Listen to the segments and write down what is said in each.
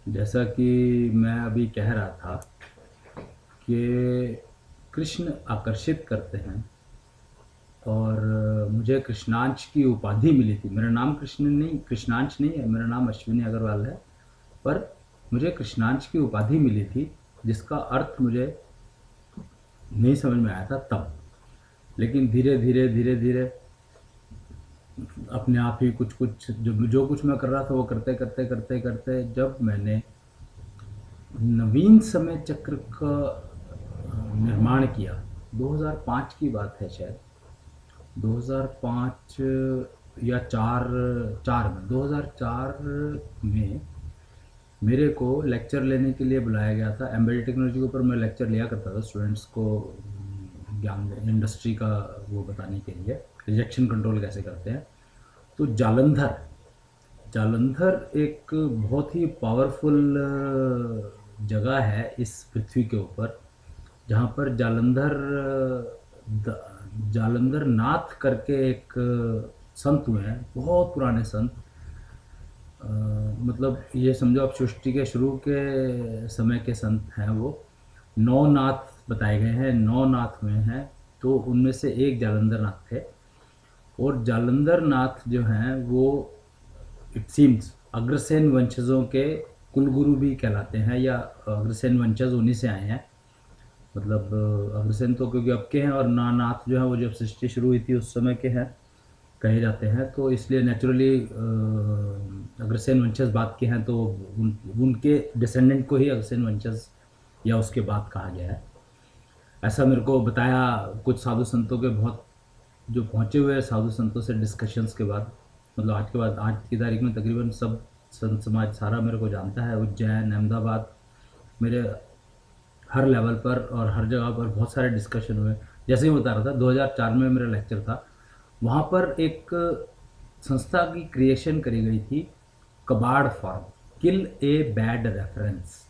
जैसा कि मैं अभी कह रहा था कि कृष्ण आकर्षित करते हैं और मुझे कृष्णांश की उपाधि मिली थी। मेरा नाम कृष्ण नहीं, कृष्णांश नहीं है, मेरा नाम अश्विनी अग्रवाल है। पर मुझे कृष्णांश की उपाधि मिली थी जिसका अर्थ मुझे नहीं समझ में आया था तब। लेकिन धीरे धीरे धीरे धीरे अपने आप ही कुछ कुछ जो कुछ मैं कर रहा था वो करते करते करते करते जब मैंने नवीन समय चक्र का निर्माण किया। 2005 की बात है शायद, 2005 या चार, चार में 2004 में मेरे को लेक्चर लेने के लिए बुलाया गया था। एम्बेडेड टेक्नोलॉजी के ऊपर मैं लेक्चर लिया करता था स्टूडेंट्स को, ज्ञान इंडस्ट्री का वो बताने के लिए रिजेक्शन कंट्रोल कैसे करते हैं। तो जालंधर जालंधर एक बहुत ही पावरफुल जगह है इस पृथ्वी के ऊपर, जहाँ पर जालंधर नाथ करके एक संत हुए हैं, बहुत पुराने संत। मतलब ये समझो आप सृष्टि के शुरू के समय के संत हैं। वो 9 नाथ बताए गए हैं, 9 नाथ हुए हैं, तो उनमें से एक जालंधर नाथ थे। और जालंधर नाथ जो हैं वो इट सीम्स अग्रसेन वंशजों के कुलगुरु भी कहलाते हैं, या अग्रसेन वंशज उन्हीं से आए हैं। मतलब अग्रसेन तो क्योंकि अब के हैं, और नाथ जो है वो जब सृष्टि शुरू हुई थी उस समय के हैं, कहे जाते हैं। तो इसलिए नेचुरली अग्रसेन वंशज बाद के हैं, तो उनके डिसेंडेंट को ही अग्रसेन वंशज या उसके बाद कहा गया है। ऐसा मेरे को बताया कुछ साधु संतों के, बहुत जो पहुँचे हुए साधु संतों से डिस्कशंस के बाद। मतलब आज के बाद, आज की तारीख में तकरीबन सब संत समाज सारा मेरे को जानता है। उज्जैन, अहमदाबाद, मेरे हर लेवल पर और हर जगह पर बहुत सारे डिस्कशन हुए। जैसे ही बता रहा था 2004 में मेरा लेक्चर था, वहाँ पर एक संस्था की क्रिएशन करी गई थी, कबाड़ farm, kill a bad reference.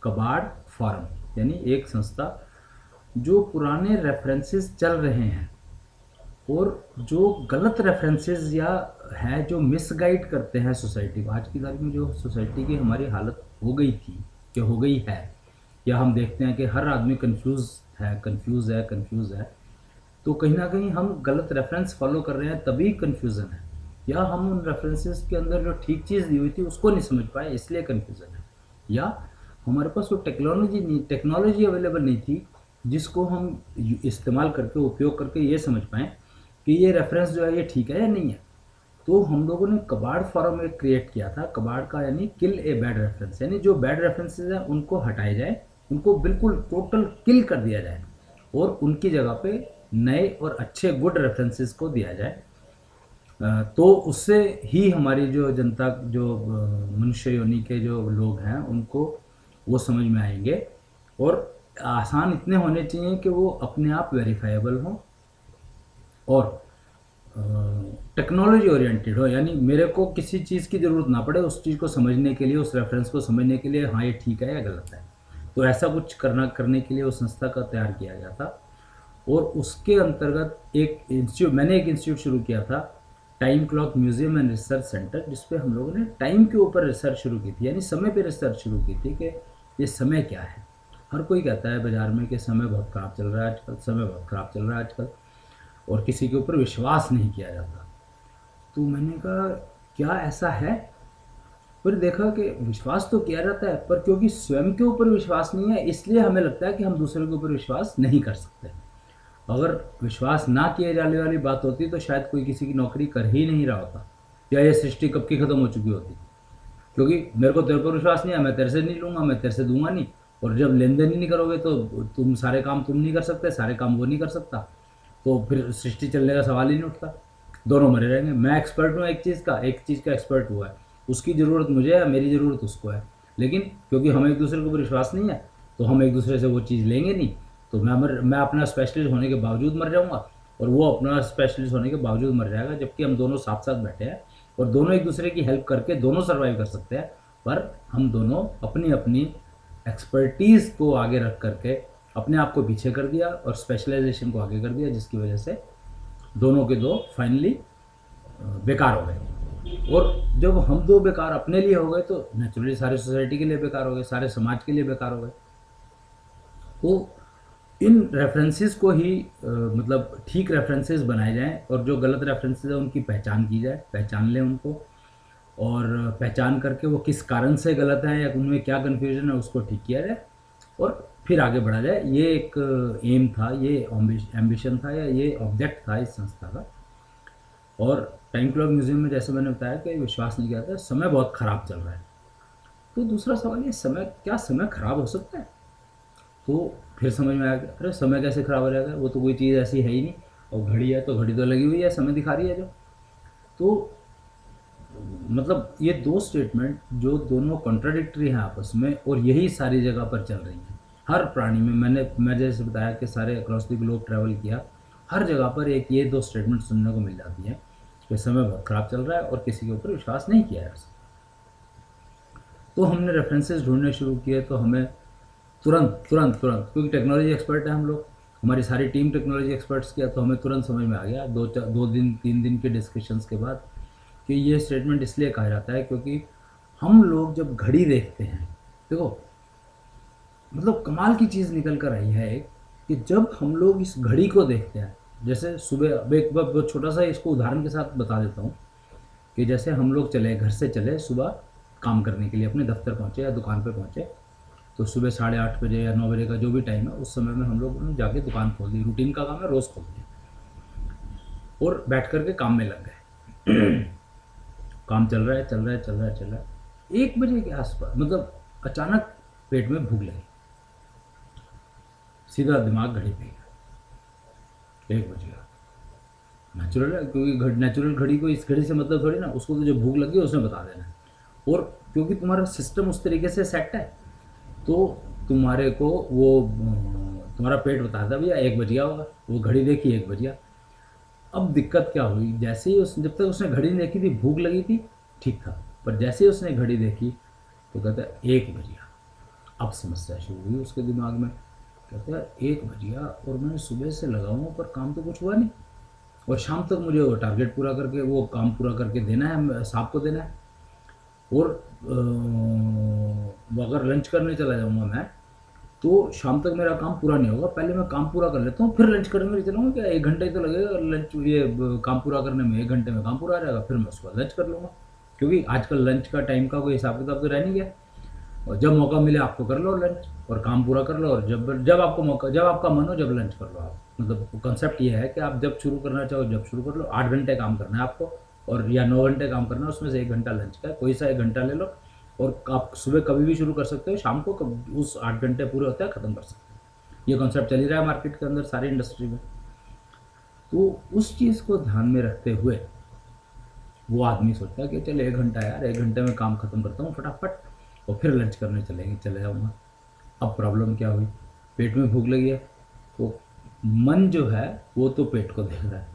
कबाड़ फार्म यानी एक संस्था जो पुराने रेफरेंसेस चल रहे हैं और जो गलत रेफरेंसेस या है जो मिसगाइड करते हैं सोसाइटी को। आज की तारीख में जो सोसाइटी की हमारी हालत हो गई थी, कि हो गई है, या हम देखते हैं कि हर आदमी कंफ्यूज है, तो कहीं ना कहीं हम गलत रेफरेंस फॉलो कर रहे हैं, तभी कन्फ्यूज़न है। या हम उन रेफरेंसेस के अंदर जो ठीक चीज़ दी हुई थी उसको नहीं समझ पाए, इसलिए कन्फ्यूज़न है। या हमारे पास वो टेक्नोलॉजी अवेलेबल नहीं थी जिसको हम इस्तेमाल करके, उपयोग करके ये समझ पाएँ कि ये रेफरेंस जो है ये ठीक है या नहीं है। तो हम लोगों ने कबाड़ फॉरम एक क्रिएट किया था। कबाड़ का यानी किल ए बैड रेफरेंस, यानी जो बैड रेफरेंसेज हैं उनको हटाए जाए, उनको बिल्कुल टोटल किल कर दिया जाए और उनकी जगह पे नए और अच्छे गुड रेफरेंसेस को दिया जाए। तो उससे ही हमारी जो जनता, जो मनुष्य योनि के जो लोग हैं, उनको वो समझ में आएंगे। और आसान इतने होने चाहिए कि वो अपने आप वेरीफाइबल हों और टेक्नोलॉजी ओरिएंटेड हो। यानी मेरे को किसी चीज़ की ज़रूरत ना पड़े उस चीज़ को समझने के लिए, उस रेफरेंस को समझने के लिए, हाँ ये ठीक है या गलत है। तो ऐसा कुछ करने के लिए उस संस्था का तैयार किया गया था। और उसके अंतर्गत मैंने एक इंस्टीट्यूट शुरू किया था, time clock museum and research centre, जिसपे हम लोगों ने टाइम के ऊपर रिसर्च शुरू की थी, यानी समय पे रिसर्च शुरू की थी कि ये समय क्या है। हर कोई कहता है बाजार में कि समय बहुत ख़राब चल रहा है आजकल, समय बहुत ख़राब चल रहा है आजकल, और किसी के ऊपर विश्वास नहीं किया जाता। तो मैंने कहा क्या ऐसा है? फिर देखा कि विश्वास तो किया जाता है, पर क्योंकि स्वयं के ऊपर विश्वास नहीं है इसलिए हमें लगता है कि हम दूसरे के ऊपर विश्वास नहीं कर सकते। अगर विश्वास ना किए जाने वाली बात होती तो शायद कोई किसी की नौकरी कर ही नहीं रहा होता, या ये सृष्टि कब की ख़त्म हो चुकी होती। क्योंकि मेरे को तेरे पर विश्वास नहीं है, मैं तेरे से नहीं लूँगा, मैं तेरे से दूंगा नहीं। और जब लेन देन ही नहीं करोगे तो तुम सारे काम तुम नहीं कर सकते, सारे काम वो नहीं कर सकता, तो फिर सृष्टि चलने का सवाल ही नहीं उठता। दोनों मरे रहेंगे। मैं एक्सपर्ट हूँ एक चीज़ का, एक चीज़ का एक्सपर्ट हुआ है, उसकी ज़रूरत मुझे है, मेरी ज़रूरत उसको है। लेकिन क्योंकि हम एक दूसरे के ऊपर विश्वास नहीं है तो हम एक दूसरे से वो चीज़ लेंगे नहीं। तो मैं अपना स्पेशलिस्ट होने के बावजूद मर जाऊँगा और वो अपना स्पेशलिस्ट होने के बावजूद मर जाएगा, जबकि हम दोनों साथ साथ बैठे हैं और दोनों एक दूसरे की हेल्प करके दोनों सर्वाइव कर सकते हैं। पर हम दोनों अपनी अपनी एक्सपर्टीज़ को आगे रख करके अपने आप को पीछे कर दिया और स्पेशलाइजेशन को आगे कर दिया, जिसकी वजह से दोनों के दो फाइनली बेकार हो गए। और जब हम दो बेकार अपने लिए हो गए तो नेचुरली सारी सोसाइटी के लिए बेकार हो गए, सारे समाज के लिए बेकार हो गए। तो इन रेफरेंसेस को ही मतलब ठीक रेफरेंसेस बनाए जाएं और जो गलत रेफरेंसेस है उनकी पहचान की जाए, पहचान लें उनको, और पहचान करके वो किस कारण से गलत है या उनमें क्या कन्फ्यूजन है उसको ठीक किया जाए और फिर आगे बढ़ा जाए। ये एक एम था, ये एम्बिशन था, या ये ऑब्जेक्ट था इस संस्था का। और टाइम क्लॉक म्यूजियम में जैसे मैंने बताया कि विश्वास नहीं किया था, समय बहुत ख़राब चल रहा है। तो दूसरा सवाल ये, समय क्या समय ख़राब हो सकता है? तो फिर समझ में आया कि अरे समय कैसे ख़राब हो जाएगा, वो तो कोई चीज़ ऐसी है ही नहीं, और घड़ी है तो घड़ी तो लगी हुई है, समय दिखा रही है जो। तो मतलब ये दो स्टेटमेंट जो दोनों कॉन्ट्राडिक्टरी हैं आपस में, और यही सारी जगह पर चल रही हैं। हर प्राणी में मैं जैसे बताया कि सारे अक्रॉस द ग्लोब ट्रैवल किया, हर जगह पर एक ये दो स्टेटमेंट सुनने को मिल जाती है कि समय बहुत ख़राब चल रहा है और किसी के ऊपर विश्वास नहीं किया है। तो हमने रेफरेंसेस ढूंढने शुरू किए, तो हमें तुरंत तुरंत तुरंत, क्योंकि टेक्नोलॉजी एक्सपर्ट है हम लोग, हमारी सारी टीम टेक्नोलॉजी एक्सपर्ट्स किया, तो हमें तुरंत समझ में आ गया 2 दिन 3 दिन के डिस्कशंस के बाद कि ये स्टेटमेंट इसलिए कहा जाता है क्योंकि हम लोग जब घड़ी देखते हैं, देखो मतलब कमाल की चीज़ निकल कर आई है एक, कि जब हम लोग इस घड़ी को देखते हैं, जैसे सुबह, अब एक बार छोटा सा इसको उदाहरण के साथ बता देता हूँ कि जैसे हम लोग चले, घर से चले सुबह काम करने के लिए, अपने दफ्तर पहुँचे या दुकान पर पहुँचे, तो सुबह 8:30 बजे या 9 बजे का जो भी टाइम है उस समय में हम लोग जाके दुकान खोल दी, रूटीन का काम है, रोज़ खोल दी और बैठ कर के काम में लग गए। काम चल रहा है चल रहा है चल रहा है चल रहा है, 1 बजे के आसपास मतलब अचानक पेट में भूख लगी, सीधा दिमाग घड़ी पे गया, 1 बज गया। नेचुरल है, क्योंकि नेचुरल घड़ी को इस घड़ी से मतलब थोड़ी ना, उसको तो जो भूख लगी है उसने बता देना है। और क्योंकि तुम्हारा सिस्टम उस तरीके से सेट है, तो तुम्हारे को वो तुम्हारा पेट बताता भैया 1 बज गया होगा, वो घड़ी देखी 1 बज गया। अब दिक्कत क्या हुई, जैसे ही जब तक उसने घड़ी नहीं देखी थी, भूख लगी थी, ठीक था, पर जैसे ही उसने घड़ी देखी तो कहता है 1 बज गया। अब समस्या शुरू हुई उसके दिमाग में, कहता है 1 बज गया और मैंने सुबह से लगा हुआ पर काम तो कुछ हुआ नहीं, और शाम तक मुझे वो टारगेट पूरा करके, वो काम पूरा करके देना है, साहब को देना है। और अगर लंच करने चला जाऊँगा मैं तो शाम तक मेरा काम पूरा नहीं होगा, पहले मैं काम पूरा कर लेता हूँ फिर लंच करने में चलूँगा, क्या 1 घंटा ही तो लगेगा लंच, ये काम पूरा करने में 1 घंटे में काम पूरा आ जाएगा, फिर मैं उसके बाद लंच कर लूँगा, क्योंकि आजकल लंच का टाइम का कोई हिसाब किताब तो रह नहीं गया। और जब मौका मिले आपको कर लो लंच और काम पूरा कर लो, और जब जब आपको मौका, जब आपका मन हो जब लंच कर लो आप। मतलब कॉन्सेप्ट ये है कि आप जब शुरू करना चाहो जब शुरू कर लो। 8 घंटे काम करना है आपको, और या 9 घंटे काम करना है, उसमें से 1 घंटा लंच का है, कोई सा 1 घंटा ले लो, और आप सुबह कभी भी शुरू कर सकते हो, शाम को उस 8 घंटे पूरे होते हैं ख़त्म कर सकते हो। ये कॉन्सेप्ट चल ही रहा है मार्केट के अंदर, सारी इंडस्ट्री में। तो उस चीज़ को ध्यान में रखते हुए वो आदमी सोचता है कि चल 1 घंटा यार, 1 घंटे में काम ख़त्म करता हूँ फटाफट और फिर लंच करने चले जाऊँगा। अब प्रॉब्लम क्या हुई, पेट में भूख लगी है, तो मन जो है वो तो पेट को देख रहा है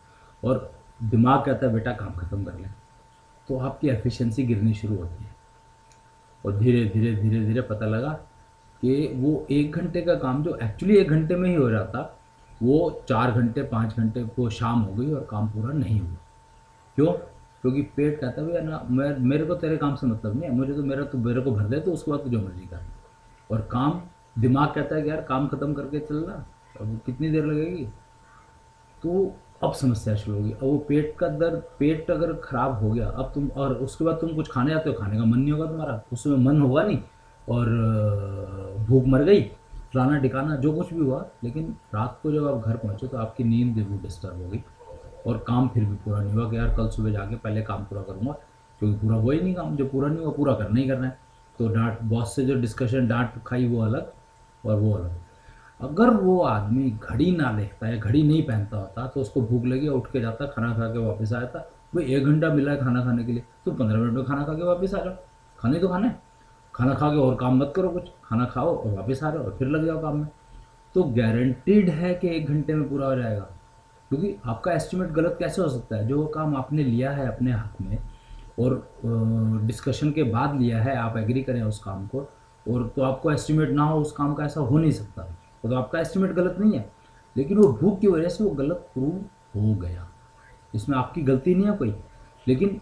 और दिमाग कहता है बेटा काम ख़त्म कर ले, तो आपकी एफिशिएंसी गिरनी शुरू होती है। और धीरे धीरे धीरे धीरे पता लगा कि वो 1 घंटे का काम जो एक्चुअली 1 घंटे में ही हो रहा था, वो 4 घंटे 5 घंटे को शाम हो गई और काम पूरा नहीं हुआ। क्यों? क्योंकि पेट कहता है भैया ना, मेरे को तेरे काम से मतलब नहीं है, मुझे तो मेरे को भर दे, तो उसके बाद तो जो मर्जी कर। और काम, दिमाग कहता है कि यार काम ख़त्म करके चलना, अब कितनी देर लगेगी। तो अब समस्या शुरू होगी। अब वो पेट का दर्द, पेट अगर ख़राब हो गया, अब तुम, और उसके बाद तुम कुछ खाने जाते हो, खाने का मन नहीं होगा तुम्हारा, उसमें मन होगा नहीं, और भूख मर गई, फलाना ठिकाना जो कुछ भी हुआ, लेकिन रात को जब आप घर पहुँचे तो आपकी नींद भी डिस्टर्ब हो गई और काम फिर भी पूरा नहीं हुआ कि यार कल सुबह जाके पहले काम पूरा करूँगा, क्योंकि पूरा हुआ ही नहीं काम, जो पूरा नहीं हुआ पूरा करना ही करना है। तो डांट, बॉस से जो डिस्कशन, डांट खाई वो अलग और वो अलग। अगर वो आदमी घड़ी ना देखता है, घड़ी नहीं पहनता होता, तो उसको भूख लगी और उठ के जाता, खाना खा के वापस आया था। भाई 1 घंटा मिला है खाना खाने के लिए, तो 15 मिनट में खाना खा के वापस आ जाओ, खाने तो खाना है, खाना खा के और काम मत करो कुछ, खाना खाओ और वापस आ जाओ और फिर लग जाओ काम में। तो गारंटीड है कि 1 घंटे में पूरा हो जाएगा, क्योंकि आपका एस्टिमेट गलत कैसे हो सकता है। जो काम आपने लिया है अपने हाथ में और डिस्कशन के बाद लिया है, आप एग्री करें उस काम को, और तो आपको एस्टिमेट ना हो उस काम का, ऐसा हो नहीं सकता। तो आपका एस्टिमेट गलत नहीं है, लेकिन वो भूख की वजह से वो गलत प्रूव हो गया, इसमें आपकी गलती नहीं है कोई। लेकिन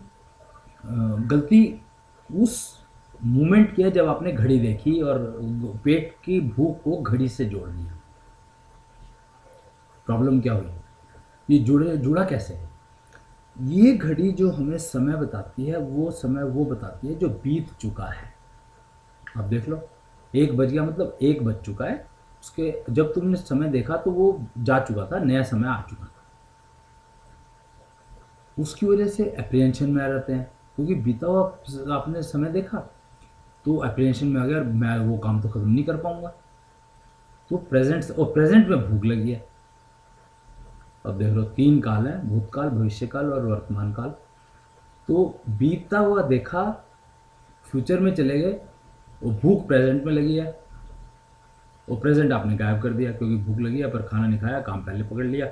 गलती उस मोमेंट की है जब आपने घड़ी देखी और पेट की भूख को घड़ी से जोड़ लिया। प्रॉब्लम क्या हुई? ये जुड़ा कैसे? ये घड़ी जो हमें समय बताती है वो समय वो बताती है जो बीत चुका है। अब देख लो, 1 बज गया मतलब 1 बज चुका है। उसके जब तुमने समय देखा तो वो जा चुका था, नया समय आ चुका था। उसकी वजह से अप्रिहेंशन में आ जाते हैं, क्योंकि बीता हुआ आपने समय देखा तो अप्रिहेंशन में आ गया, मैं वो काम तो खत्म नहीं कर पाऊंगा। तो प्रेजेंट में भूख लगी है। अब देख लो 3 काल हैं, भूतकाल, भविष्य काल और वर्तमान काल। तो बीतता हुआ देखा, फ्यूचर में चले गए, वो भूख प्रेजेंट में लगी है, वो प्रेजेंट आपने गायब कर दिया क्योंकि भूख लगी है, पर खाना नहीं खाया, काम पहले पकड़ लिया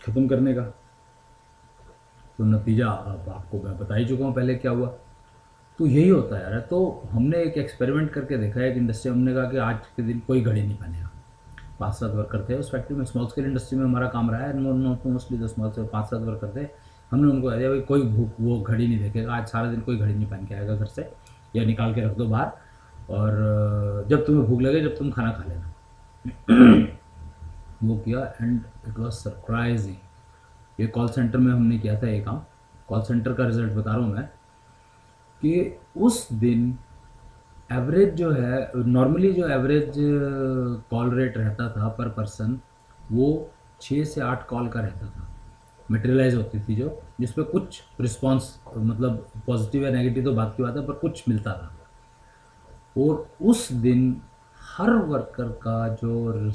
खत्म करने का। तो नतीजा अब आपको मैं बता ही चुका हूँ पहले क्या हुआ। तो यही होता है यार। तो हमने एक एक्सपेरिमेंट करके देखा है, एक इंडस्ट्री, हमने कहा कि आज के दिन कोई घड़ी नहीं बनेगा। 5-7 वर्कर थे उस फैक्ट्री में, स्मॉल स्केल इंडस्ट्री में हमारा काम रहा है, not mostly the small scale. 5-7 worker थे। हमने उनको कह दिया भाई कोई भूख वो घड़ी नहीं देखेगा, आज सारा दिन कोई घड़ी नहीं पहन के आएगा घर से, या निकाल के रख दो बाहर, और जब तुम्हें भूख लगे जब तुम खाना खा लेना। वो किया एंड इट वॉज सरप्राइजिंग। ये कॉल सेंटर में हमने किया था ये काम। कॉल सेंटर का रिजल्ट बता रहा हूँ मैं, कि उस दिन एवरेज जो है, नॉर्मली जो एवरेज कॉल रेट रहता था पर पर्सन, वो 6 से 8 कॉल का रहता था, मटेरियलाइज होती थी जो, जिसपे कुछ रिस्पांस, मतलब पॉजिटिव या नेगेटिव तो बात की बात है, पर कुछ मिलता था। और उस दिन हर वर्कर का जो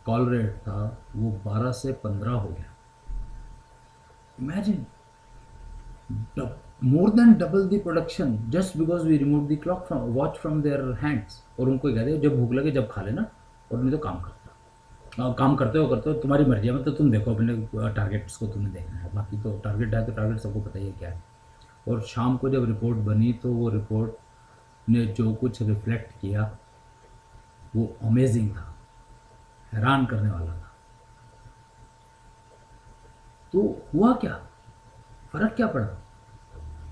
कॉल रेट था वो 12 से 15 हो गया। Imagine, more than double the production, just because we remove the clock from watch from their hands. और उनको कह दिया जब भूख लगे जब खा लेना, और नहीं तो काम करता, काम करते हो तुम्हारी मर्जी है, मतलब तुम देखो अपने टारगेट्स को, तुम्हें देखना है, बाकी तो टारगेट है तो टारगेट सबको पता ही है क्या है। और शाम को जब रिपोर्ट बनी तो वो रिपोर्ट ने जो कुछ रिफ्लेक्ट किया वो अमेजिंग था, हैरान करने वाला था। तो हुआ क्या, फर्क क्या पड़ा?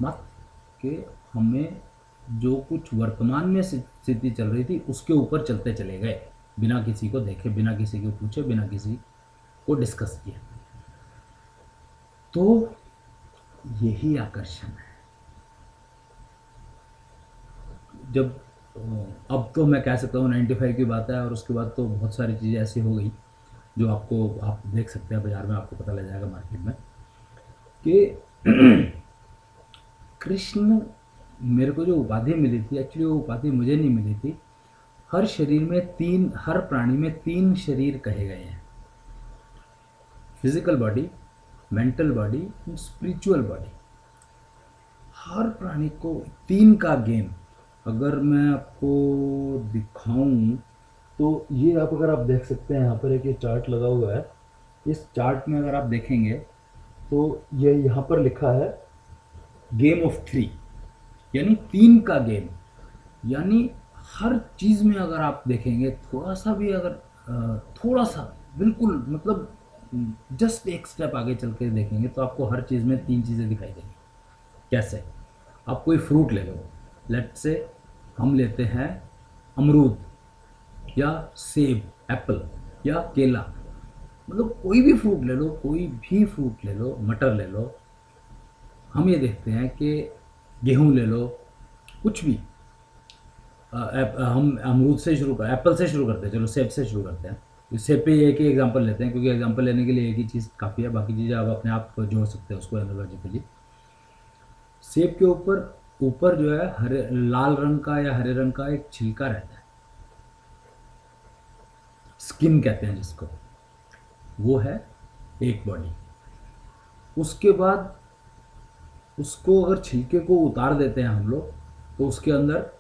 मत कि हमें जो कुछ वर्तमान में स्थिति चल रही थी उसके ऊपर चलते चले गए, बिना किसी को देखे, बिना किसी को पूछे, बिना किसी को डिस्कस किए। तो यही आकर्षण है। जब अब तो मैं कह सकता हूँ 95 की बात है, और उसके बाद तो बहुत सारी चीज़ें ऐसी हो गई जो आप देख सकते हैं बाजार में, आपको पता लग जाएगा मार्केट में, कि कृष्ण, मेरे को जो उपाधि मिली थी, एक्चुअली वो उपाधि मुझे नहीं मिली थी। हर प्राणी में 3 शरीर कहे गए हैं, physical body, mental body, spiritual body. हर प्राणी को 3 का गेम, अगर मैं आपको दिखाऊं तो ये अगर आप देख सकते हैं, यहाँ पर एक ये चार्ट लगा हुआ है। इस चार्ट में अगर आप देखेंगे तो ये यहाँ पर लिखा है गेम ऑफ 3, यानी 3 का गेम। यानी हर चीज़ में अगर आप देखेंगे, थोड़ा सा भी अगर थोड़ा सा बिल्कुल, मतलब जस्ट एक स्टेप आगे चल के देखेंगे तो आपको हर चीज़ में 3 चीज़ें दिखाई देंगी। कैसे? आप कोई फ्रूट ले लो, लेट्स से हम लेते हैं अमरूद या सेब, एप्पल या केला, मतलब कोई भी फ्रूट ले लो, कोई भी फ्रूट ले लो, मटर ले लो। हम ये देखते हैं कि गेहूं ले लो, कुछ भी। हम अमरूद से शुरू कर, एप्पल से शुरू करते हैं, चलो सेब से शुरू करते हैं। इस सेब पे एक ही एग्जांपल लेते हैं, क्योंकि एग्जांपल लेने के लिए एक ही चीज़ काफ़ी है, बाकी चीज़ें आप अपने आप जोड़ सकते हैं उसको एनालॉजिकली। सेब के ऊपर ऊपर जो है हरे, लाल रंग का या हरे रंग का एक छिलका रहता है, स्किन कहते हैं जिसको, वो है एक बॉडी। उसके बाद उसको अगर छिलके को उतार देते हैं हम लोग तो उसके अंदर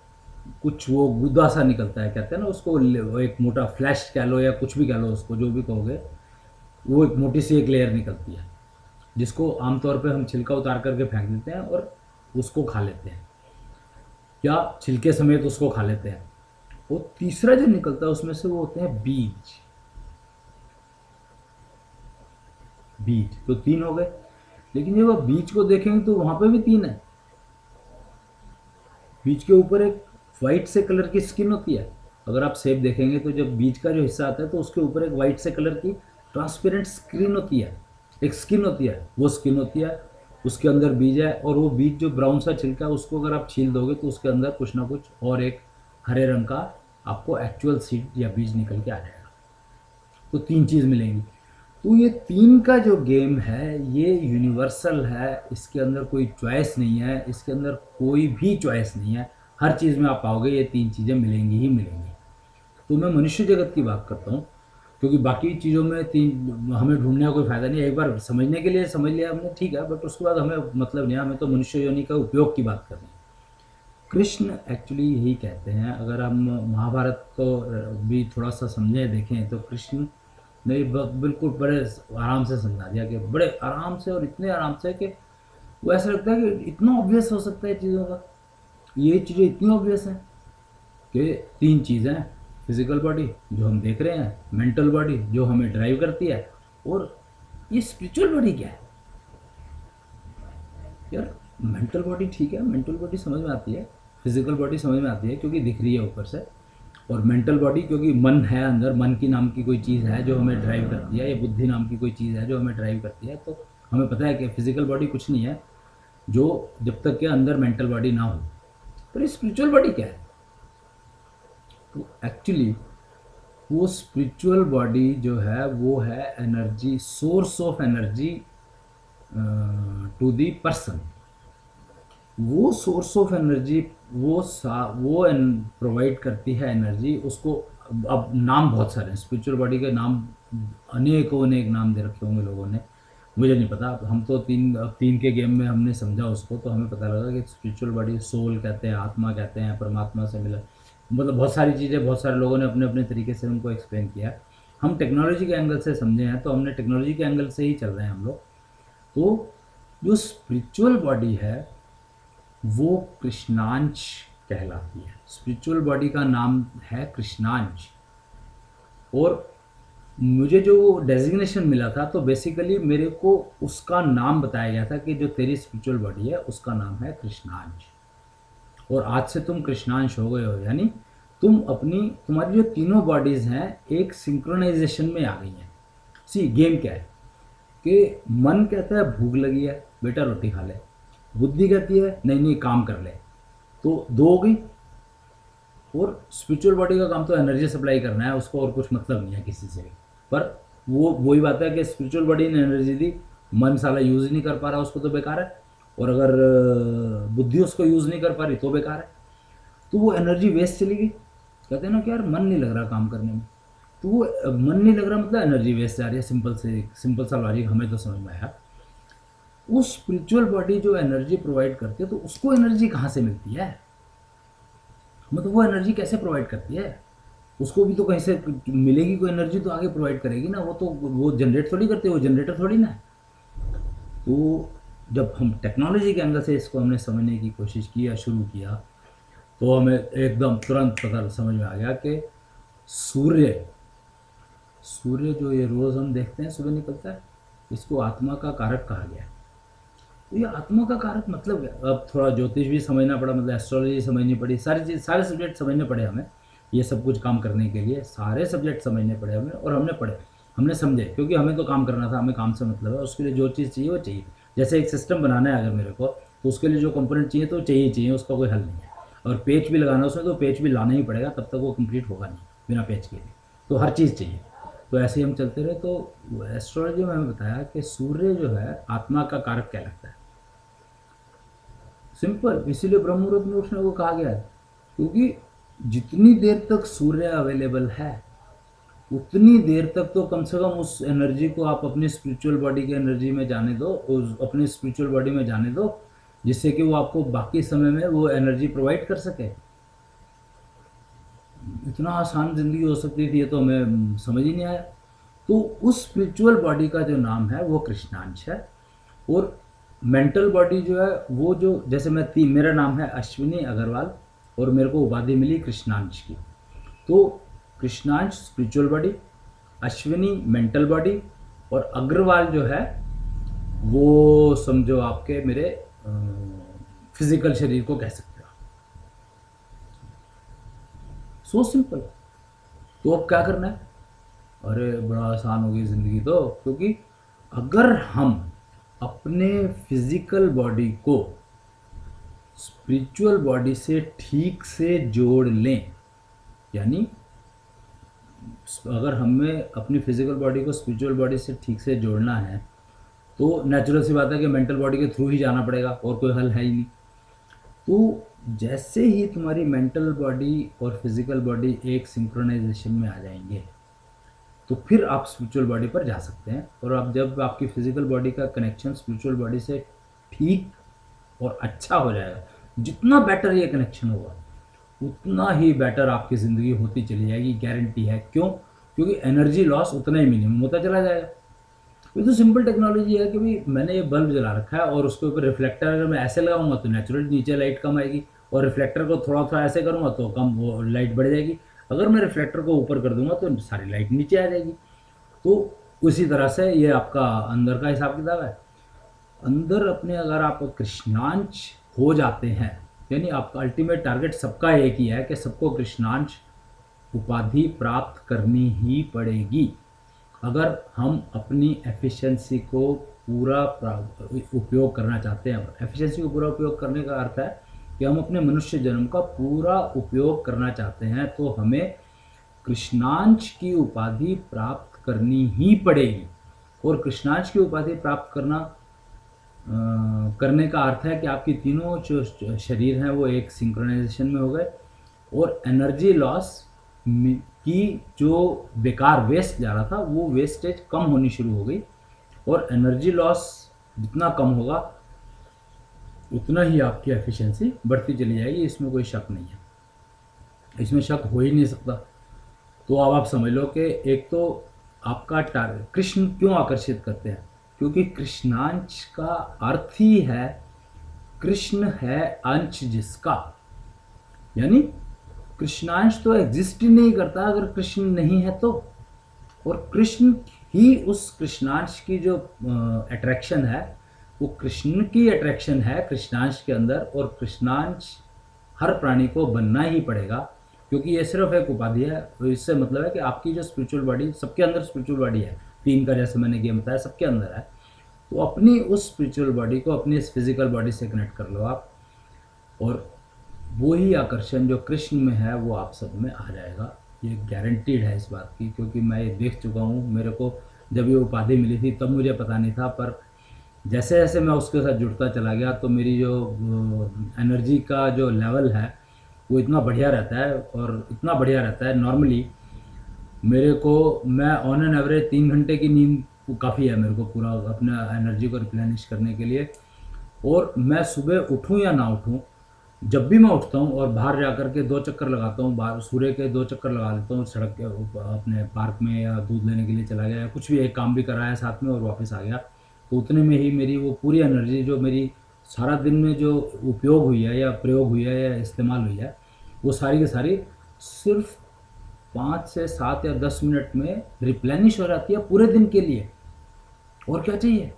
कुछ वो गुदा सा निकलता है, कहते हैं ना उसको, वो एक मोटा फ्लैश कह लो या कुछ भी कह लो, उसको जो भी कहोगे, वो एक मोटी सी एक लेयर निकलती है, जिसको आमतौर पे हम छिलका उतार करके फेंक देते हैं और उसको खा लेते हैं, या छिलके समेत उसको खा लेते हैं। वो तीसरा जो निकलता है उसमें से वो होते हैं बीज। बीज तो 3 हो गए, लेकिन जब आप बीज को देखेंगे तो वहां पे भी 3 है। बीज के ऊपर एक वाइट से कलर की स्किन होती है। अगर आप सेब देखेंगे तो जब बीज का जो हिस्सा आता है तो उसके ऊपर एक वाइट से कलर की ट्रांसपेरेंट स्क्रीन होती है, एक स्किन होती है, वो स्किन होती है, उसके अंदर बीज है, और वो बीज जो ब्राउन सा छिलका है उसको अगर आप छील दोगे तो उसके अंदर कुछ ना कुछ और एक हरे रंग का आपको एक्चुअल सीड या बीज निकल के आ जाएगा। तो तीन चीज़ मिलेंगी। तो ये तीन का जो गेम है ये यूनिवर्सल है, इसके अंदर कोई चॉइस नहीं है, इसके अंदर कोई भी चॉइस नहीं है। हर चीज़ में आप पाओगे ये तीन चीज़ें मिलेंगी ही मिलेंगी। तो मैं मनुष्य जगत की बात करता हूँ, क्योंकि बाकी चीज़ों में तीन हमें ढूंढने का कोई फ़ायदा नहीं है। एक बार समझने के लिए समझ लिया हमने, ठीक है, बट उसके बाद हमें मतलब नहीं है, हमें तो मनुष्य योनि का उपयोग की बात करनी है। कृष्ण एक्चुअली यही कहते हैं, अगर हम महाभारत को भी थोड़ा सा समझें देखें तो कृष्ण ने बिल्कुल बड़े आराम से समझा दिया, कि बड़े आराम से, और इतने आराम से कि वो ऐसा लगता है कि इतना ऑब्वियस हो सकता है चीज़ों का, ये चीज़ें इतनी ऑब्वियस हैं कि तीन चीज़ें, फिजिकल बॉडी जो हम देख रहे हैं, मेंटल बॉडी जो हमें ड्राइव करती है, और ये स्पिरिचुअल बॉडी क्या है यार। मेंटल बॉडी ठीक है, मेंटल बॉडी समझ में आती है, फिजिकल बॉडी समझ में आती है क्योंकि दिख रही है ऊपर से, और मेंटल बॉडी क्योंकि मन है अंदर, मन की नाम की कोई चीज़ है जो हमें ड्राइव करती है, या बुद्धि नाम की कोई चीज़ है जो हमें ड्राइव करती है। तो हमें पता है कि फिजिकल बॉडी कुछ नहीं है जो जब तक के अंदर मेंटल बॉडी ना हो। पर ये स्पिरिचुअल बॉडी क्या है? तो एक्चुअली वो स्पिरिचुअल बॉडी जो है वो है energy, source of energy to the person. वो सोर्स ऑफ एनर्जी वो प्रोवाइड करती है एनर्जी उसको। अब नाम बहुत सारे हैं स्पिरिचुअल बॉडी के, नाम अनेकों अनेक नाम दे रखे होंगे लोगों ने, मुझे नहीं पता। हम तो तीन के गेम में हमने समझा उसको, तो हमें पता लगा कि स्पिरिचुअल बॉडी सोल कहते हैं, आत्मा कहते हैं, परमात्मा से मिला, मतलब बहुत सारी चीज़ें बहुत सारे लोगों ने अपने अपने तरीके से उनको एक्सप्लेन किया। हम टेक्नोलॉजी के एंगल से समझे हैं तो हमने टेक्नोलॉजी के एंगल से ही चल रहे हैं हम लोग। तो जो स्पिरिचुअल बॉडी है वो कृष्णांश कहलाती है। स्पिरिचुअल बॉडी का नाम है कृष्णांश। और मुझे जो डेजिग्नेशन मिला था तो बेसिकली मेरे को उसका नाम बताया गया था कि जो तेरी स्पिरिचुअल बॉडी है उसका नाम है कृष्णांश, और आज से तुम कृष्णांश हो गए हो, यानी तुम्हारी जो तीनों बॉडीज़ हैं एक सिंक्रोनाइजेशन में आ गई हैं। सी गेम क्या है कि मन कहता है भूख लगी है बेटा रोटी खा ले, बुद्धि कहती है नहीं नहीं काम कर ले, तो दो हो गई। और स्पिरिचुअल बॉडी का काम तो एनर्जी सप्लाई करना है, उसको और कुछ मतलब नहीं है किसी से भी। पर वो वही बात है कि स्पिरिचुअल बॉडी ने एनर्जी दी, मन साला यूज़ नहीं कर पा रहा उसको तो बेकार है, और अगर बुद्धि उसको यूज़ नहीं कर पा रही तो बेकार है। तो वो एनर्जी वेस्ट चली गई। कहते हैं ना कि यार मन नहीं लग रहा काम करने में, तो वो मन नहीं लग रहा मतलब एनर्जी वेस्ट जा रही है। सिंपल सा लॉजिक हमें तो समझ में आया। वो स्पिरिचुअल बॉडी जो एनर्जी प्रोवाइड करती है तो उसको एनर्जी कहाँ से मिलती है, मतलब वो एनर्जी कैसे प्रोवाइड करती है? उसको भी तो कहीं से मिलेगी, कोई एनर्जी तो आगे प्रोवाइड करेगी ना, वो जनरेट थोड़ी करते, वो जनरेटर थोड़ी ना। तो जब हम टेक्नोलॉजी के एंगल से इसको हमने समझने की कोशिश की या शुरू किया तो हमें एकदम तुरंत पता समझ में आ गया कि सूर्य जो ये रोज़ हम देखते हैं सुबह निकलता है, इसको आत्मा का कारक कहा गया है। तो ये आत्मा का कारक मतलब क्या? अब थोड़ा ज्योतिष भी समझना पड़ा, मतलब एस्ट्रोलॉजी समझनी पड़ी, सारे सब्जेक्ट समझने पड़े हमें। ये सब कुछ काम करने के लिए सारे सब्जेक्ट समझने पड़े हमें, और हमने समझे, क्योंकि हमें तो काम करना था, हमें काम से मतलब है। उसके लिए जो चीज़ चाहिए वो चाहिए। जैसे एक सिस्टम बनाना है अगर मेरे को, तो उसके लिए जो कंपोनेंट चाहिए तो चाहिए ही चाहिए, उसका कोई हल नहीं है। और पेच भी लगाना उसमें तो पेच भी लाना ही पड़ेगा, तब तक वो कंप्लीट होगा नहीं बिना पेच के लिए। तो हर चीज़ चाहिए। तो ऐसे ही हम चलते रहे। तो एस्ट्रोलॉजी में हमें बताया कि सूर्य जो है आत्मा का कारक कहलाता है। सिंपल, इसीलिए ब्रह्म मुहूर्त में उठने को कहा गया है, क्योंकि जितनी देर तक सूर्य अवेलेबल है उतनी देर तक तो कम से कम उस एनर्जी को आप अपनी स्पिरिचुअल बॉडी की एनर्जी में जाने दो, उस अपनी स्पिरिचुअल बॉडी में जाने दो, जिससे कि वो आपको बाकी समय में वो एनर्जी प्रोवाइड कर सके। इतना आसान ज़िंदगी हो सकती थी, ये तो हमें समझ ही नहीं आया। तो उस स्पिरिचुअल बॉडी का जो नाम है वो कृष्णांश है। और मेंटल बॉडी जो है वो जो, जैसे मेरा नाम है अश्विनी अग्रवाल और मेरे को उपाधि मिली कृष्णांश की। तो Krishnansh spiritual body, Ashwini mental body, और अग्रवाल जो है वो समझो आपके मेरे फिजिकल शरीर को कह सकते हो। So simple. तो अब क्या करना है? अरे बड़ा आसान हो गई ज़िंदगी तो, क्योंकि अगर हम अपने फिजिकल बॉडी को स्पिरिचुअल बॉडी से ठीक से जोड़ लें, यानी अगर हमें अपनी फिजिकल बॉडी को स्पिरिचुअल बॉडी से ठीक से जोड़ना है तो नेचुरल सी बात है कि मेंटल बॉडी के थ्रू ही जाना पड़ेगा, और कोई हल है ही नहीं। तो जैसे ही तुम्हारी मेंटल बॉडी और फिजिकल बॉडी एक सिंक्रोनाइजेशन में आ जाएंगे तो फिर आप स्पिरिचुअल बॉडी पर जा सकते हैं। और अब जब आपकी फिजिकल बॉडी का कनेक्शन स्पिरिचुअल बॉडी से ठीक और अच्छा हो जाएगा, जितना बेटर ये कनेक्शन होगा उतना ही बेटर आपकी ज़िंदगी होती चली जाएगी, गारंटी है। क्यों? क्योंकि एनर्जी लॉस उतना ही मिनिमम होता चला जाएगा। ये तो सिंपल टेक्नोलॉजी है कि भाई मैंने ये बल्ब जला रखा है और उसके ऊपर रिफ्लेक्टर अगर मैं ऐसे लगाऊंगा तो नेचुरल नीचे लाइट कम आएगी, और रिफ्लेक्टर को थोड़ा थोड़ा ऐसे करूंगा तो कम वो लाइट बढ़ जाएगी। अगर मैं रिफ्लेक्टर को ऊपर कर दूंगा तो सारी लाइट नीचे आ जाएगी। तो उसी तरह से ये आपका अंदर का हिसाब किताब है। अंदर अपने अगर आप कृष्णांश हो जाते हैं, यानी आपका अल्टीमेट टारगेट सबका एक ही है कि सबको कृष्णांश उपाधि प्राप्त करनी ही पड़ेगी। अगर हम अपनी एफिशिएंसी को पूरा उपयोग करना चाहते हैं, एफिशिएंसी को पूरा उपयोग करने का अर्थ है कि हम अपने मनुष्य जन्म का पूरा उपयोग करना चाहते हैं, तो हमें कृष्णांश की उपाधि प्राप्त करनी ही पड़ेगी। और कृष्णांश की उपाधि प्राप्त करने का अर्थ है कि आपकी तीनों जो शरीर हैं वो एक सिंक्रोनाइजेशन में हो गए, और एनर्जी लॉस की जो बेकार वेस्ट जा रहा था वो वेस्टेज कम होनी शुरू हो गई। और एनर्जी लॉस जितना कम होगा उतना ही आपकी एफिशिएंसी बढ़ती चली जाएगी, इसमें कोई शक नहीं है, इसमें शक हो ही नहीं सकता। तो अब आप समझ लो कि एक तो आपका टारगेट कृष्ण क्यों आकर्षित करते हैं, क्योंकि कृष्णांश का अर्थ ही है कृष्ण है अंश जिसका, यानी कृष्णांश तो एग्जिस्ट ही नहीं करता अगर कृष्ण नहीं है तो। और कृष्ण ही उस कृष्णांश की जो अट्रैक्शन है वो कृष्ण की अट्रैक्शन है कृष्णांश के अंदर, और कृष्णांश हर प्राणी को बनना ही पड़ेगा, क्योंकि ये सिर्फ एक उपाधि है। तो इससे मतलब है कि आपकी जो स्पिरिचुअल बॉडी, सबके अंदर स्पिरिचुअल बॉडी है, तीन का जैसे मैंने गेम बताया सबके अंदर है, तो अपनी उस स्पिरिचुअल बॉडी को अपनी इस फिजिकल बॉडी से कनेक्ट कर लो आप, और वही आकर्षण जो कृष्ण में है वो आप सब में आ जाएगा। ये गारंटीड है इस बात की, क्योंकि मैं ये देख चुका हूँ। मेरे को जब ये उपाधि मिली थी तब मुझे पता नहीं था, पर जैसे जैसे मैं उसके साथ जुड़ता चला गया तो मेरी जो एनर्जी का जो लेवल है वो इतना बढ़िया रहता है, और इतना बढ़िया रहता है नॉर्मली मेरे को, मैं ऑन एन एवरेज 3 घंटे की नींद काफ़ी है मेरे को पूरा अपना एनर्जी को रिप्लेनिश करने के लिए। और मैं सुबह उठूँ या ना उठूँ, जब भी मैं उठता हूँ और बाहर जा कर के 2 चक्कर लगाता हूँ, बाहर सूर्य के 2 चक्कर लगा देता हूँ सड़क के अपने पार्क में, या दूध लेने के लिए चला गया या कुछ भी एक काम भी कराया साथ में और वापस आ गया, तो उतने में ही मेरी वो पूरी एनर्जी जो मेरी सारा दिन में जो उपयोग हुई है या प्रयोग हुई है या इस्तेमाल हुई है वो सारी की सारी सिर्फ 5 से 7 या 10 मिनट में रिप्लेनिश हो जाती है पूरे दिन के लिए। और क्या चाहिए?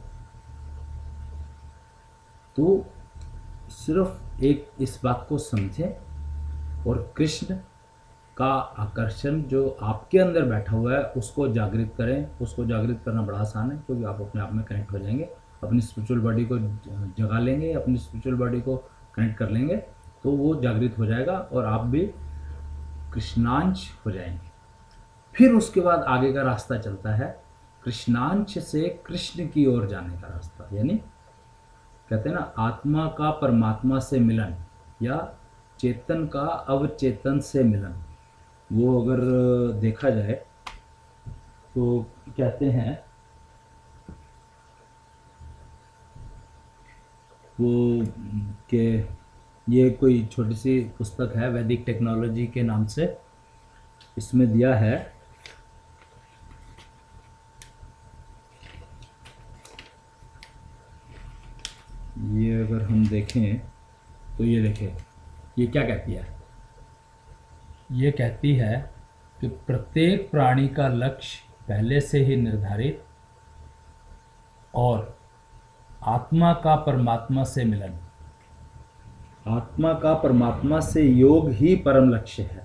तो सिर्फ एक इस बात को समझें, और कृष्ण का आकर्षण जो आपके अंदर बैठा हुआ है उसको जागृत करें। उसको जागृत करना बड़ा आसान है, क्योंकि आप अपने आप में कनेक्ट हो जाएंगे, अपनी स्पिरिचुअल बॉडी को जगा लेंगे, अपनी स्पिरिचुअल बॉडी को कनेक्ट कर लेंगे तो वो जागृत हो जाएगा और आप भी कृष्णांश हो जाएंगे। फिर उसके बाद आगे का रास्ता चलता है कृष्णांश से कृष्ण की ओर जाने का रास्ता, यानी कहते हैं ना आत्मा का परमात्मा से मिलन या चेतन का अवचेतन से मिलन। वो अगर देखा जाए तो कहते हैं वो कि ये कोई छोटी सी पुस्तक है वैदिक टेक्नोलॉजी के नाम से, इसमें दिया है ये अगर हम देखें तो ये देखें ये क्या कहती है। ये कहती है कि प्रत्येक प्राणी का लक्ष्य पहले से ही निर्धारित और आत्मा का परमात्मा से मिलन, आत्मा का परमात्मा से योग ही परम लक्ष्य है।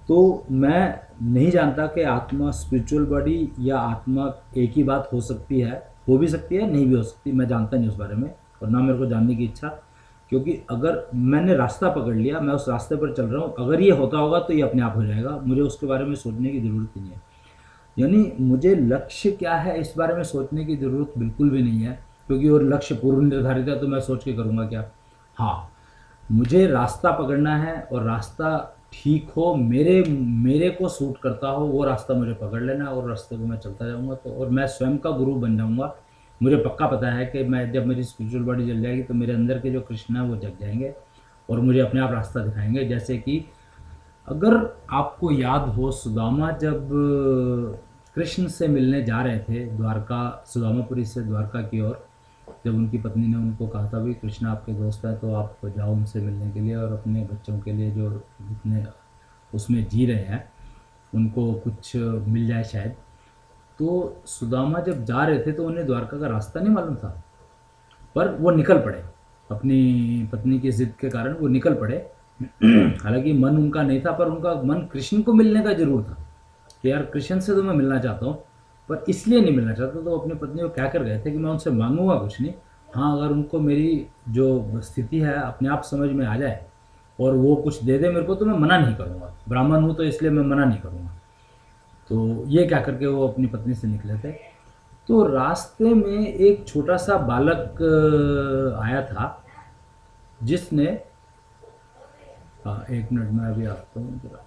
तो मैं नहीं जानता कि आत्मा स्पिरिचुअल बॉडी या आत्मा एक ही बात हो सकती है, हो भी सकती है, नहीं भी हो सकती, मैं जानता नहीं उस बारे में, और ना मेरे को जानने की इच्छा, क्योंकि अगर मैंने रास्ता पकड़ लिया, मैं उस रास्ते पर चल रहा हूँ, अगर ये होता होगा तो ये अपने आप हो जाएगा, मुझे उसके बारे में सोचने की ज़रूरत ही नहीं है। यानी मुझे लक्ष्य क्या है इस बारे में सोचने की ज़रूरत बिल्कुल भी नहीं है, क्योंकि और लक्ष्य पूर्व निर्धारित है तो मैं सोच के करूँगा क्या। हाँ, मुझे रास्ता पकड़ना है, और रास्ता ठीक हो, मेरे मेरे को सूट करता हो, वो रास्ता मुझे पकड़ लेना है और रास्ते को मैं चलता जाऊँगा, तो और मैं स्वयं का गुरु बन जाऊँगा। मुझे पक्का पता है कि मैं जब मेरी स्पिरिचुअल बॉडी जल जाएगी तो मेरे अंदर के जो कृष्ण है वो जग जाएंगे और मुझे अपने आप रास्ता दिखाएंगे। जैसे कि अगर आपको याद हो, सुदामा जब कृष्ण से मिलने जा रहे थे द्वारका, सुदामापुरी से द्वारका की ओर, जब उनकी पत्नी ने उनको कहा था भी कृष्ण आपके दोस्त हैं तो आप जाओ उनसे मिलने के लिए, और अपने बच्चों के लिए जो जितने उसमें जी रहे हैं उनको कुछ मिल जाए शायद। तो सुदामा जब जा रहे थे तो उन्हें द्वारका का रास्ता नहीं मालूम था, पर वो निकल पड़े, अपनी पत्नी की जिद के कारण वो निकल पड़े। हालांकि मन उनका नहीं था, पर उनका मन कृष्ण को मिलने का जरूर था कि यार कृष्ण से तो मैं मिलना चाहता हूँ, पर इसलिए नहीं मिलना चाहता। तो अपनी पत्नी को क्या कर गए थे कि मैं उनसे मांगूंगा कुछ नहीं, हाँ अगर उनको मेरी जो स्थिति है अपने आप समझ में आ जाए और वो कुछ दे दे मेरे को तो मैं मना नहीं करूँगा, ब्राह्मण हूँ तो इसलिए मैं मना नहीं करूँगा। तो ये क्या करके वो अपनी पत्नी से निकले थे। तो रास्ते में एक छोटा सा बालक आया था जिसने, हाँ एक मिनट में अभी आता हूँ जरा।